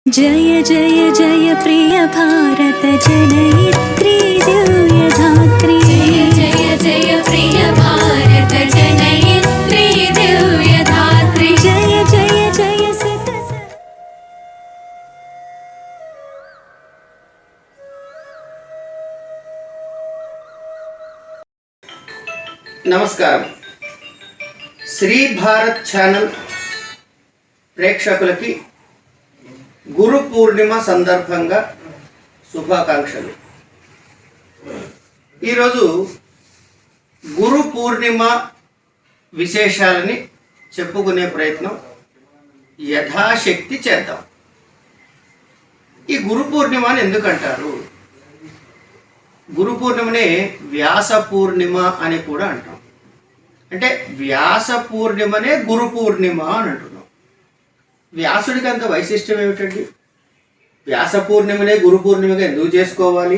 जय जय जय प्रिय भारत जनयित्री दिव्यधात्री। जय जय जय प्रिय भारत जनयित्री दिव्यधात्री। जय जय जय सित నమస్కారం. శ్రీ భారత్ ఛానల్ ప్రేక్షకులకి గురు పూర్ణిమ సందర్భంగా శుభాకాంక్షలు. ఈరోజు గురు పూర్ణిమ విశేషాలని చెప్పుకునే ప్రయత్నం యథాశక్తి చేద్దాం. ఈ గురు పూర్ణిమని ఎందుకంటారు? గురు పూర్ణిమనే వ్యాస పూర్ణిమ అని కూడా అంటాం. అంటే వ్యాస పూర్ణిమనే గురు పూర్ణిమ అని అంటున్నాం. వ్యాసుడికి అంత వైశిష్ట్యం ఏమిటండి? వ్యాస పూర్ణిమనే గురు పూర్ణిమగా ఎందుకు చేసుకోవాలి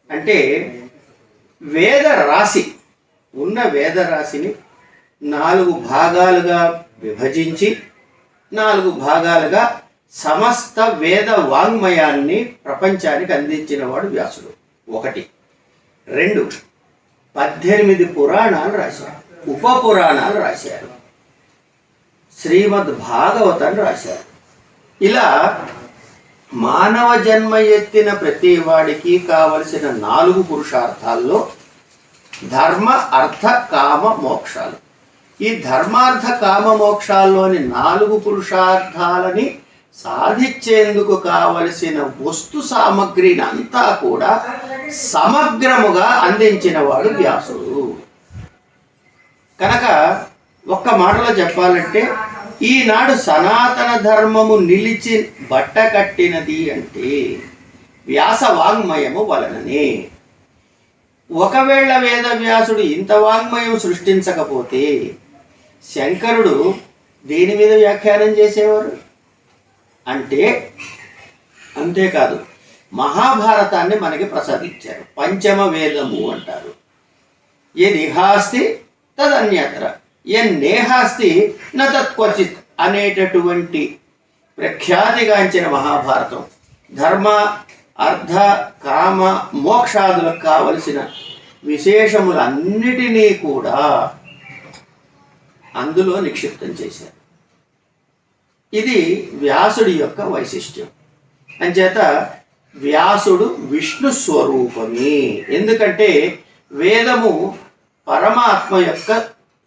అంటే, వేద రాశి ఉన్న వేద రాశిని 4 భాగాలుగా విభజించి 4 భాగాలుగా సమస్త వేద వాంగ్మయాన్ని ప్రపంచానికి అందించిన వాడు వ్యాసుడు. 1. 2, 18 పురాణాలు రాశారు, ఉప పురాణాలు రాశారు, శ్రీమద్ భాగవతాన్ని రాశారు. ఇలా మానవ జన్మ ఎత్తిన ప్రతి వాడికి కావలసిన 4 పురుషార్థాల్లో ధర్మ, అర్థ, కామ, మోక్షాలు. ఈ ధర్మార్థ కామ మోక్షాల్లోని 4 పురుషార్థాలని సాధించేందుకు కావలసిన వస్తు సామగ్రిని అంతా కూడా సమగ్రముగా అందించిన వాడు వ్యాసుడు. కనుక ఒక్క మాటలో చెప్పాలంటే, ఈనాడు సనాతన ధర్మము నిలిచి బట్ట కట్టినది అంటే వ్యాస వాంగ్మయము వలననే. ఒకవేళ వేదవ్యాసుడు ఇంత వాంగ్మయం సృష్టించకపోతే శంకరుడు దేని మీద వ్యాఖ్యానం చేసేవారు అంటే, అంతేకాదు మహాభారతాన్ని మనకి ప్రసాదించారు. పంచమ వేదము అంటారు. ఏదిహాస్తి తదన్యత్ర ఎన్నేహాస్తి నతత్క్వచిత్ అనేటటువంటి ప్రఖ్యాతిగాంచిన మహాభారతం ధర్మ, అర్థ, కామ, మోక్షాదులకు కావలసిన విశేషములన్నిటినీ కూడా అందులో నిక్షిప్తం చేశారు. ఇది వ్యాసుడి యొక్క వైశిష్ట్యం. అంచేత వ్యాసుడు విష్ణు స్వరూపమే. ఎందుకంటే వేదము పరమాత్మ యొక్క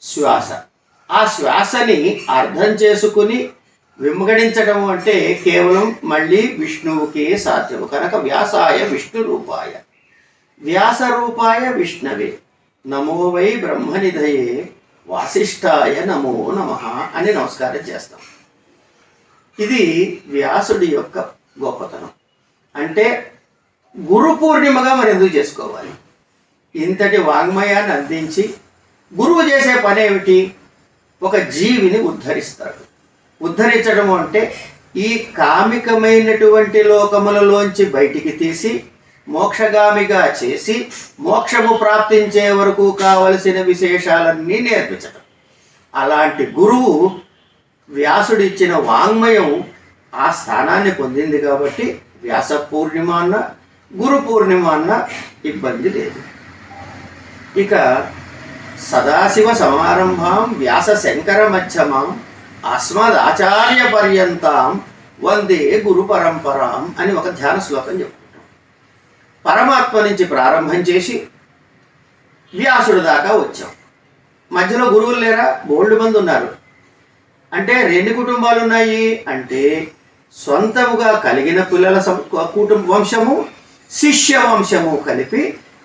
శ్వాస. ఆ శ్వాసని అర్థం చేసుకుని విమగడించడం అంటే కేవలం మళ్ళీ విష్ణువుకే సాధ్యము. కనుక వ్యాసాయ విష్ణు రూపాయ వ్యాస రూపాయ విష్ణవే నమో వై బ్రహ్మనిధయే వాసిష్ఠాయ నమో నమః అని నమస్కారం చేస్తాం. ఇది వ్యాసుడి యొక్క గొప్పతనం. అంటే గురు పూర్ణిమగా మనం ఎందుకు చేసుకోవాలి? ఇంతటి వాంగ్మయాన్ని అందించి గురువు చేసే పని ఏమిటి? ఒక జీవిని ఉద్ధరిస్తాడు. ఉద్ధరించడం అంటే ఈ కామికమైనటువంటి లోకములలోంచి బయటికి తీసి మోక్షగామిగా చేసి మోక్షము ప్రాప్తించే వరకు కావలసిన విశేషాలన్నీ నేర్పించడం. అలాంటి గురువు వ్యాసుడిచ్చిన వాంగ్మయం ఆ స్థానాన్ని పొందింది. కాబట్టి వ్యాస పూర్ణిమ అన్న గురు పూర్ణిమ అన్న ఇబ్బంది లేదు. ఇక సదాశివ సమారంభాం వ్యాస శంకర మధ్యమాం అస్మదాచార్య పర్యంతాం వందే గురు పరంపరాం అని ఒక ధ్యాన శ్లోకం చెప్పుకుంటాం. పరమాత్మ నుంచి ప్రారంభం చేసి వ్యాసుడు దాకా వచ్చాం. మధ్యలో గురువులు లేరా? బోల్డ్ మంది ఉన్నారు. అంటే 2 కుటుంబాలు ఉన్నాయి. అంటే సొంతముగా కలిగిన పిల్లల కుటుంబ వంశము, శిష్య వంశము కలిపి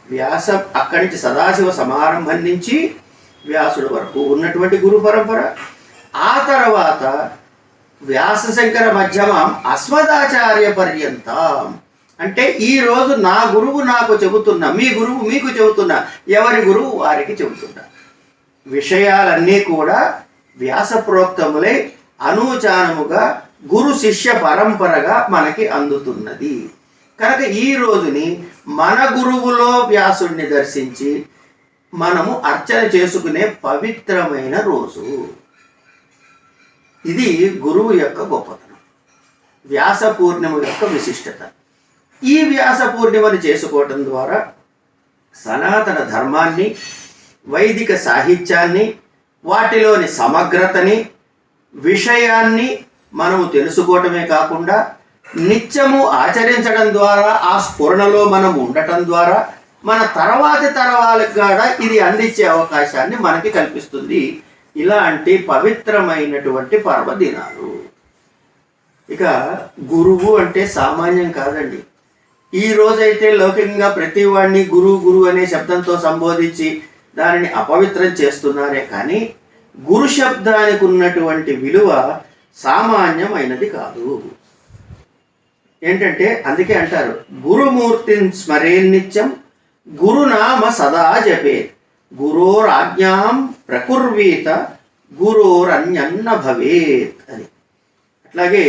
వ్యాస, అక్కడి నుంచి సదాశివ సమారంభం నుంచి వ్యాసుడు వరకు ఉన్నటువంటి గురు పరంపర. ఆ తర్వాత వ్యాసశంకర మధ్యమం అస్మదాచార్య పర్యంతం. అంటే ఈరోజు నా గురువు నాకు చెబుతున్నా, మీ గురువు మీకు చెబుతున్నా, ఎవరి గురువు వారికి చెబుతున్నా విషయాలన్నీ కూడా వ్యాస ప్రోక్తములై అనూచానముగా గురు శిష్య పరంపరగా మనకి అందుతున్నది. కనుక ఈ రోజుని మన గురువులో వ్యాసుడిని దర్శించి మనము అర్చన చేసుకునే పవిత్రమైన రోజు. ఇది గురువు యొక్క గొప్పతనం. వ్యాస పూర్ణిమ యొక్క విశిష్టత. ఈ వ్యాస పూర్ణిమను చేసుకోవటం ద్వారా సనాతన ధర్మాన్ని, వైదిక సాహిత్యాన్ని, వాటిలోని సమగ్రతని, విషయాన్ని మనము తెలుసుకోవటమే కాకుండా నిత్యము ఆచరించడం ద్వారా, ఆ స్ఫురణలో మనం ఉండటం ద్వారా మన తర్వాతి తరాలకు కూడా ఇది అందించే అవకాశాన్ని మనకి కల్పిస్తుంది ఇలాంటి పవిత్రమైనటువంటి పర్వదినాలు. ఇక గురువు అంటే సామాన్యం కాదండి. ఈ రోజైతే లౌకికంగా ప్రతి వాడిని గురువు అనే శబ్దంతో సంబోధించి దానిని అపవిత్రం చేస్తున్నారే కానీ గురు శబ్దానికి ఉన్నటువంటి విలువ సామాన్యమైనది కాదు. ఏంటంటే అందుకే అంటారు, గురుమూర్తిని స్మరేన్నిత్యం గురునామ సదా జపేత్ గురోరాజ్ఞాం ప్రకుర్వీత గురోరన్యన్న భవేత్ అని. అట్లాగే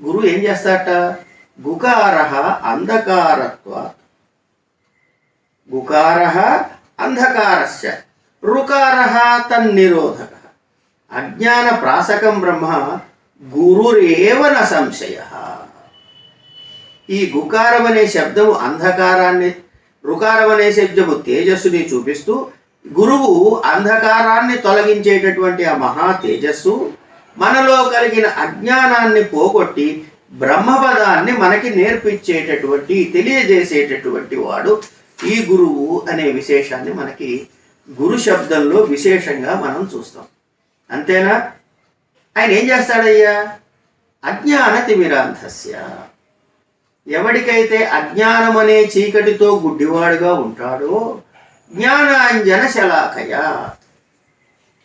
గురువు ఏం చేస్తాట, గుకారః అంధకారత్వాత్, గుకారః అంధకారస్య రుకారః తన్నిరోధకః అజ్ఞాన ప్రాసకం బ్రహ్మ గురురేవ న సంశయః. ఈ గుకారం అనే శబ్దము అంధకారాన్ని, రుకారం అనే శబ్దము తేజస్సుని చూపిస్తూ, గురువు అంధకారాన్ని తొలగించేటటువంటి ఆ మహా తేజస్సు మనలో కలిగిన అజ్ఞానాన్ని పోగొట్టి బ్రహ్మపదాన్ని మనకి నేర్పించేటటువంటి, తెలియజేసేటటువంటి వాడు ఈ గురువు అనే విశేషాన్ని మనకి గురు శబ్దంలో విశేషంగా మనం చూస్తాం. అంతేనా? ఆయన ఏం చేస్తాడయ్యా, అజ్ఞాన తిమిరాంధస్య, ఎవడికైతే అజ్ఞానం అనే చీకటితో గుడ్డివాడుగా ఉంటాడో జ్ఞానాంజన శలాకయ,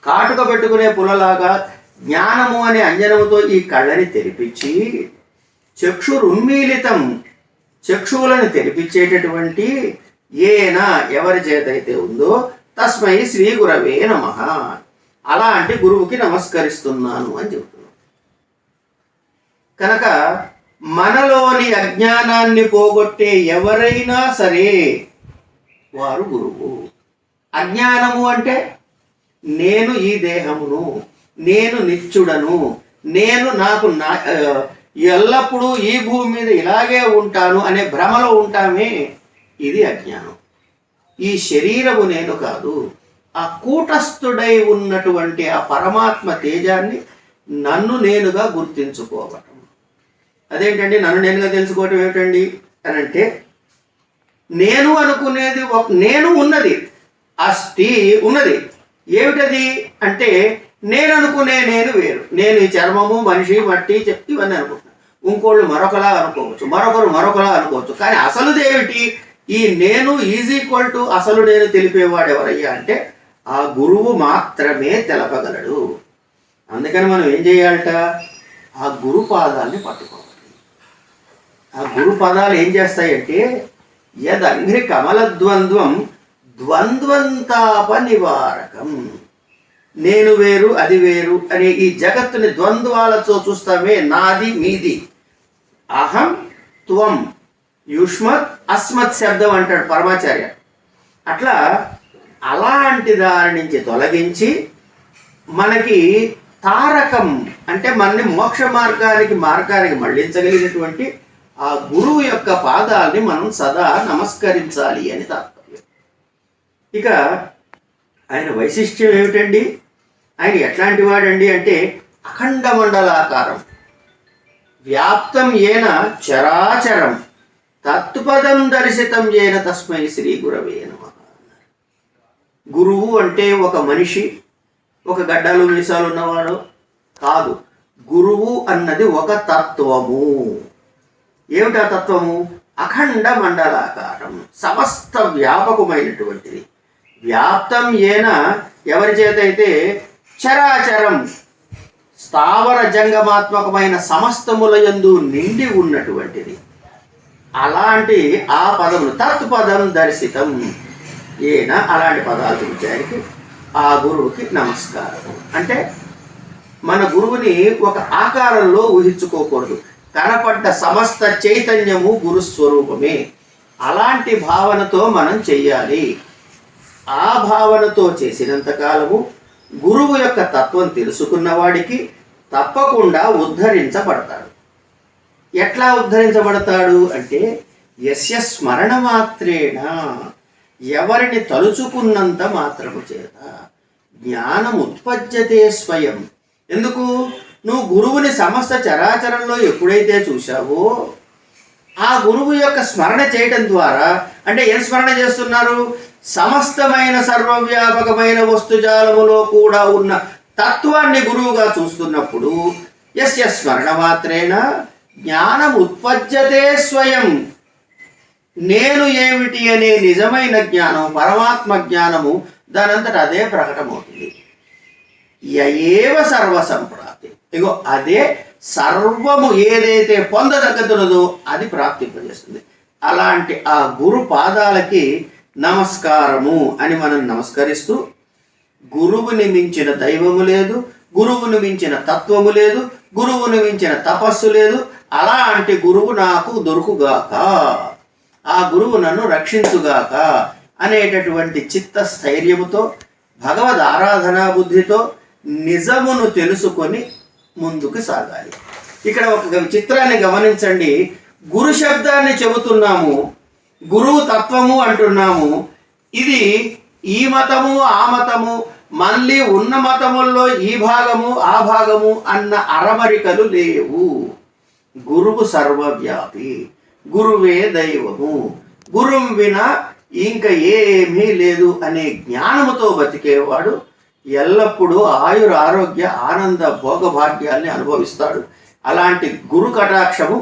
కాటుక పెట్టుకునే పులలాగా జ్ఞానము అనే అంజనముతో ఈ కళ్ళని తెరిపించి చక్షురున్మీలితం, చక్షువులను తెరిపించేటటువంటి ఏన ఎవరి చేతైతే ఉందో తస్మై శ్రీ గురవే నమః, అలాంటి గురువుకి నమస్కరిస్తున్నాను అని చెబుతున్నాను. కనుక మనలోని అజ్ఞానాన్ని పోగొట్టే ఎవరైనా సరే వారు గురువు. అజ్ఞానము అంటే నేను ఈ దేహమును, నేను నిత్యుడను, నేను నాకు ఎల్లప్పుడూ ఈ భూమి మీద ఇలాగే ఉంటాను అనే భ్రమలో ఉంటామే, ఇది అజ్ఞానం. ఈ శరీరము నేను కాదు, ఆ కూటస్థుడై ఉన్నటువంటి ఆ పరమాత్మ తేజాన్ని నన్ను నేనుగా గుర్తించుకోవటం. అదేంటండి నన్ను నేనుగా తెలుసుకోవటం ఏమిటండి అని అంటే, నేను అనుకునేది నేను ఉన్నది, అస్థి ఉన్నది. ఏమిటది అంటే నేను అనుకునే నేను వేరు. నేను ఈ చర్మము, మనిషి, మట్టి, ఇవన్నీ అనుకుంటున్నాను. ఇంకోళ్ళు మరొకలా అనుకోవచ్చు, మరొకరు మరొకలా అనుకోవచ్చు. కానీ అసలుదేమిటి? ఈ నేను ఈజ్ ఈక్వల్ టు అసలు నేను తెలిపేవాడు ఎవరయ్యా అంటే ఆ గురువు మాత్రమే తెలపగలడు. అందుకని మనం ఏం చేయాలట, ఆ గురు పాదాన్ని పట్టుకోవాలి. ఆ గురు పదాలు ఏం చేస్తాయంటే యదంఘ్రి కమలద్వంద్వం ద్వంద్వంతాప నివారకం. నేను వేరు అది వేరు అనే ఈ జగత్తుని ద్వంద్వాలతో చూస్తామే, నాది మీది, అహం త్వం, యుష్మత్ అస్మత్ శబ్దం అంటాడు పరమాచార్య. అట్లా అలాంటి దాని నుంచి తొలగించి మనకి తారకం అంటే మనని మోక్ష మార్గానికి మళ్ళించగలిగినటువంటి ఆ గురువు యొక్క పాదాలని మనం సదా నమస్కరించాలి అని తాత్పర్యం. ఇక ఆయన వైశిష్ట్యం ఏమిటండి, ఆయన ఎట్లాంటి వాడండి అంటే అఖండ మండలాకారం, వ్యాప్తం ఏన చరాచరం తత్పదం దర్శితం ఏన తస్మై శ్రీ గురవే నమః. గురువు అంటే ఒక మనిషి, ఒక గడ్డాలు మీసాలు ఉన్నవాడు కాదు. గురువు అన్నది ఒక తత్వము. ఏమిటా తత్వము? అఖండ మండలాకారం, సమస్త వ్యాపకమైనటువంటిది. వ్యాప్తం ఏన ఎవరి చేతైతే చరాచరం స్థావర జంగమాత్మకమైన సమస్తముల యందు నిండి ఉన్నటువంటిది. అలాంటి ఆ పదములు తత్పదం దర్శితం ఏన, అలాంటి పదాలు చూపించడానికి ఆ గురువుకి నమస్కారం. అంటే మన గురువుని ఒక ఆకారంలో ఊహించుకోకూడదు, కనపడ్డ సమస్త చైతన్యము గురుస్వరూపమే. అలాంటి భావనతో మనం చెయ్యాలి. ఆ భావనతో చేసినంతకాలము గురువు యొక్క తత్వం తెలుసుకున్న వాడికి తప్పకుండా ఉద్ధరించబడతాడు. ఎట్లా ఉద్ధరించబడతాడు అంటే యస్య స్మరణ మాత్రేణ, ఎవరిని తలుచుకున్నంత మాత్రము చేత. జ్ఞానం ఉత్పద్యతే స్వయం. ఎందుకు? నువ్వు గురువుని సమస్త చరాచరంలో ఎప్పుడైతే చూశావో ఆ గురువు యొక్క స్మరణ చేయటం ద్వారా, అంటే ఏం స్మరణ చేస్తున్నారు? సమస్తమైన సర్వవ్యాపకమైన వస్తుజాలములో కూడా ఉన్న తత్వాన్ని గురువుగా చూస్తున్నప్పుడు యస్య స్మరణ మాత్రేన జ్ఞానం ఉత్పద్యతే స్వయం. నేను ఏమిటి అనే నిజమైన జ్ఞానం, పరమాత్మ జ్ఞానము దానంతట అదే ప్రకటమవుతుంది. యయేవ సర్వసంప్రాప్తి. ఇగో అదే సర్వము ఏదైతే పొందదగ్గదున్నదో అది ప్రాప్తింపజేస్తుంది. అలాంటి ఆ గురు పాదాలకి నమస్కారము అని మనం నమస్కరిస్తూ, గురువుని మించిన దైవము లేదు, గురువుని మించిన తత్వము లేదు, గురువుని మించిన తపస్సు లేదు. అలాంటి గురువు నాకు దొరుకుగాక, ఆ గురువు నన్ను రక్షించుగాక అనేటటువంటి చిత్త స్థైర్యముతో, భగవద్ ఆరాధనా బుద్ధితో నిజమును తెలుసుకొని ముందుకు సాగాలి. ఇక్కడ ఒక చిత్రాన్ని గమనించండి. గురు శబ్దాన్ని చెబుతున్నాము, గురువు తత్వము అంటున్నాము. ఇది ఈ మతము ఆ మతము, మళ్ళీ ఉన్న మతముల్లో ఈ భాగము ఆ భాగము అన్న అరమరికలు లేవు. గురువు సర్వవ్యాపి, గురువే దైవము, గురువు వినా ఇంకా ఏమీ లేదు అనే జ్ఞానముతో బతికేవాడు ఎల్లప్పుడూ ఆయుర ఆరోగ్య ఆనంద భోగభాగ్యాల్ని అనుభవిస్తాడు. అలాంటి గురు కటాక్షము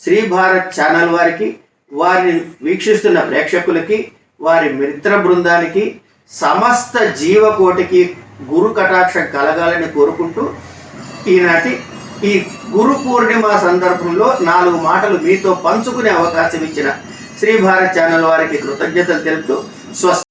శ్రీ భారత్ ఛానల్ వారికి, వారిని వీక్షిస్తున్న ప్రేక్షకులకి, వారి మిత్ర బృందానికి, సమస్త జీవకోటికి గురు కటాక్షం కలగాలని కోరుకుంటూ ఈనాటి ఈ గురు పూర్ణిమ సందర్భంలో 4 మాటలు మీతో పంచుకునే అవకాశం ఇచ్చిన శ్రీ భారత్ ఛానల్ వారికి కృతజ్ఞతలు తెలుపుతూ స్వస్తి.